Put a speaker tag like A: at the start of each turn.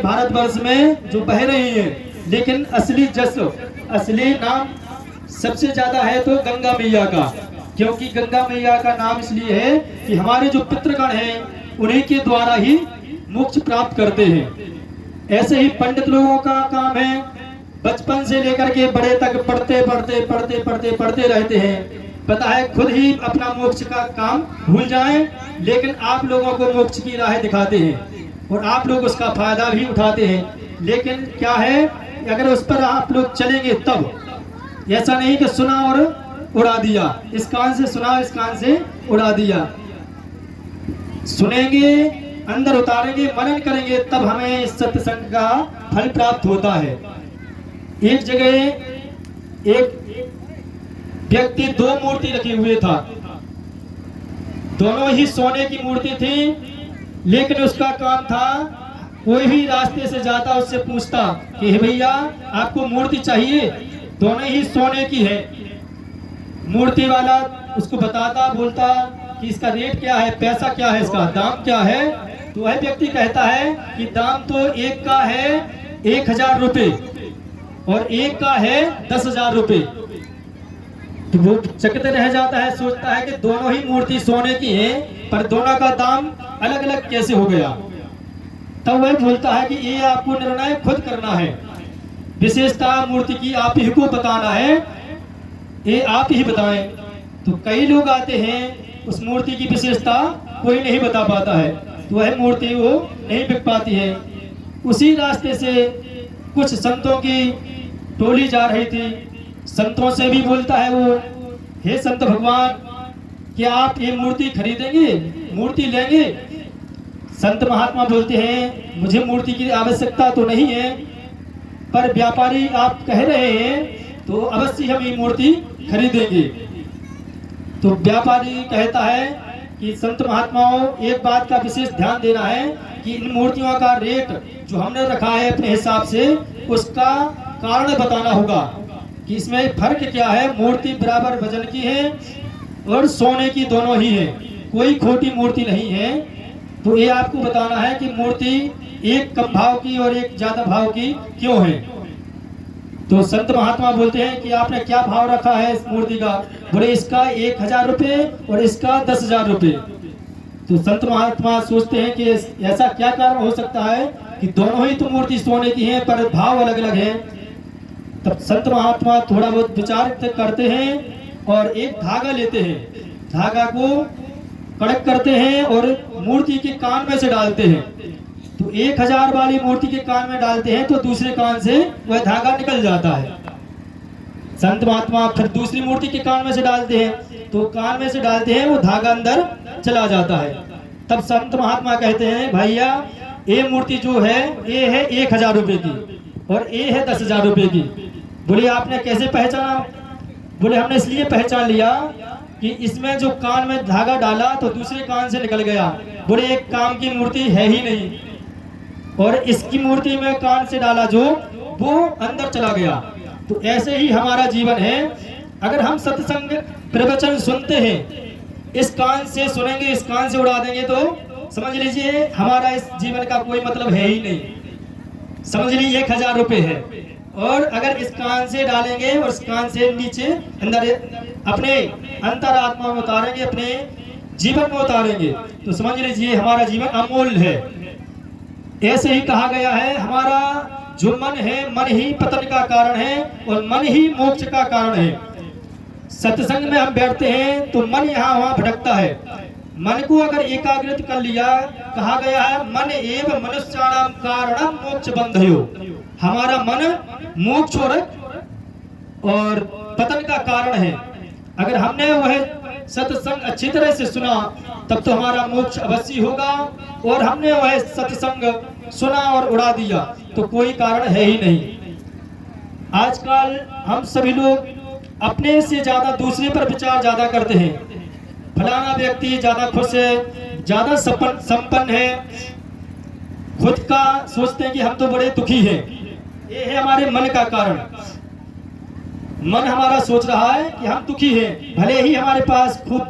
A: भारतवर्ष में जो बह रही हैं, लेकिन असली जश्न, असली नाम सबसे ज्यादा है तो गंगा मैया का। क्योंकि गंगा मैया का नाम इसलिए है कि हमारे जो पितृगण हैं उन्हीं के द्वारा ही मोक्ष प्राप्त करते हैं। ऐसे ही पंडित लोगों का काम है बचपन से लेकर के बड़े तक पढ़ते रहते हैं। पता है खुद ही अपना मोक्ष का काम भूल जाएं, लेकिन आप लोगों को मोक्ष की राह दिखाते हैं और आप लोग उसका फायदा भी उठाते हैं। लेकिन क्या है, अगर उस पर आप लोग चलेंगे तब, ऐसा नहीं कि सुना और उड़ा दिया, इस कान से सुना इस कान से उड़ा दिया। सुनेंगे, अंदर उतारेंगे, मनन करेंगे, तब हमें इस सत्संग का फल प्राप्त होता है। एक जगह एक व्यक्ति दो मूर्ति रखे हुए था, दोनों ही सोने की मूर्ति थी, लेकिन उसका काम था कोई भी रास्ते से जाता उससे पूछता कि हे भैया आपको मूर्ति चाहिए, दोनों ही सोने की है। मूर्ति वाला उसको बताता, बोलता कि इसका रेट क्या है, पैसा क्या है, इसका दाम क्या है। तो वह व्यक्ति कहता है कि दाम तो एक का है 1000 रुपये और एक का है 10,000 रुपये। तो वो चकित रह जाता है, सोचता है कि दोनों ही मूर्ति सोने की है, पर दोनों का दाम अलग अलग कैसे हो गया। तब वह बोलता है कि ये आपको निर्णय खुद करना है, विशेषता मूर्ति की आप ही को बताना है, ये आप ही बताएं। तो कई लोग आते हैं, उस मूर्ति की विशेषता कोई नहीं बता पाता है, तो वह मूर्ति वो नहीं बिक पाती है। उसी रास्ते से कुछ संतों की टोली जा रही थी, संतों से भी बोलता है वो, हे संत भगवान क्या आप ये मूर्ति खरीदेंगे, मूर्ति लेंगे। संत महात्मा बोलते हैं मुझे मूर्ति की आवश्यकता तो नहीं है, पर व्यापारी आप कह रहे हैं तो अवश्य हम ये मूर्ति खरीदेंगे। तो व्यापारी कहता है कि संत महात्माओं एक बात का विशेष ध्यान देना है कि इन मूर्तियों का रेट जो हमने रखा है अपने हिसाब से, उसका कारण बताना होगा कि इसमें फर्क क्या है। मूर्ति बराबर वजन की है और सोने की दोनों ही है, कोई खोटी मूर्ति नहीं है। तो ये आपको बताना है कि मूर्ति एक कम भाव की और एक ज्यादा भाव की क्यों है। तो संत महात्मा बोलते हैं कि आपने क्या भाव रखा है इस मूर्ति का। बोले इसका 1000 रुपये और इसका 10,000 रुपये। तो संत महात्मा सोचते हैं कि ऐसा क्या कारण हो सकता है कि दोनों ही तो मूर्ति सोने की है पर भाव अलग अलग है। तब संत महात्मा थोड़ा बहुत विचार करते हैं और एक धागा लेते हैं, धागा को कड़क करते हैं और मूर्ति के कान में से डालते हैं। तो 1000 वाली मूर्ति के कान में डालते हैं तो दूसरे कान से वह धागा निकल जाता है। संत महात्मा फिर दूसरी मूर्ति के कान में से डालते हैं, तो कान में से डालते हैं वो धागा अंदर चला जाता है। तब संत महात्मा कहते हैं भैया ये मूर्ति जो है ये है 1000 रुपये की और ये है 10,000 रुपये की। बोले आपने कैसे पहचाना। बोले हमने इसलिए पहचान लिया कि इसमें जो कान में धागा डाला तो दूसरे कान से निकल गया। बोले एक काम की मूर्ति है ही नहीं, और इसकी मूर्ति में कान से डाला जो वो अंदर चला गया। तो ऐसे ही हमारा जीवन है। अगर हम सत्संग प्रवचन सुनते हैं, इस कान से सुनेंगे इस कान से उड़ा देंगे, तो समझ लीजिए हमारा इस जीवन का कोई मतलब है ही नहीं। समझ लीजिए 1000 रुपये है, और अगर इस कान से डालेंगे और इस कान से नीचे अंदर अपने अंतरात्मा में उतारेंगे, अपने जीवन में उतारेंगे, तो समझ लीजिए हमारा जीवन अमूल्य है। ऐसे ही कहा गया है हमारा जो मन है, मन ही पतन का कारण है और मन ही मोक्ष का कारण है। सत्संग में हम बैठते हैं तो मन यहाँ वहाँ भटकता है। मन को अगर एकाग्रित कर लिया, कहा गया है मन एव मनुष्याणाम कारणम मोक्ष बंधयो। हमारा मन मोक्ष और पतन का कारण है। अगर हमने वह सत्संग अच्छी तरह से सुना तब तो हमारा मोक्ष अवश्य होगा, और हमने वह सत्संग सुना और उड़ा दिया तो कोई कारण है ही नहीं। आजकल हम सभी लोग अपने से ज्यादा दूसरे पर विचार ज्यादा करते हैं। फलाना व्यक्ति ज्यादा खुश है, ज्यादा संपन्न है, खुद का सोचते हैं कि हम तो बड़े दुखी हैं। ये है हमारे मन का कारण। मन हमारा सोच रहा है कि हम दुखी हैं, भले ही हमारे पास खूब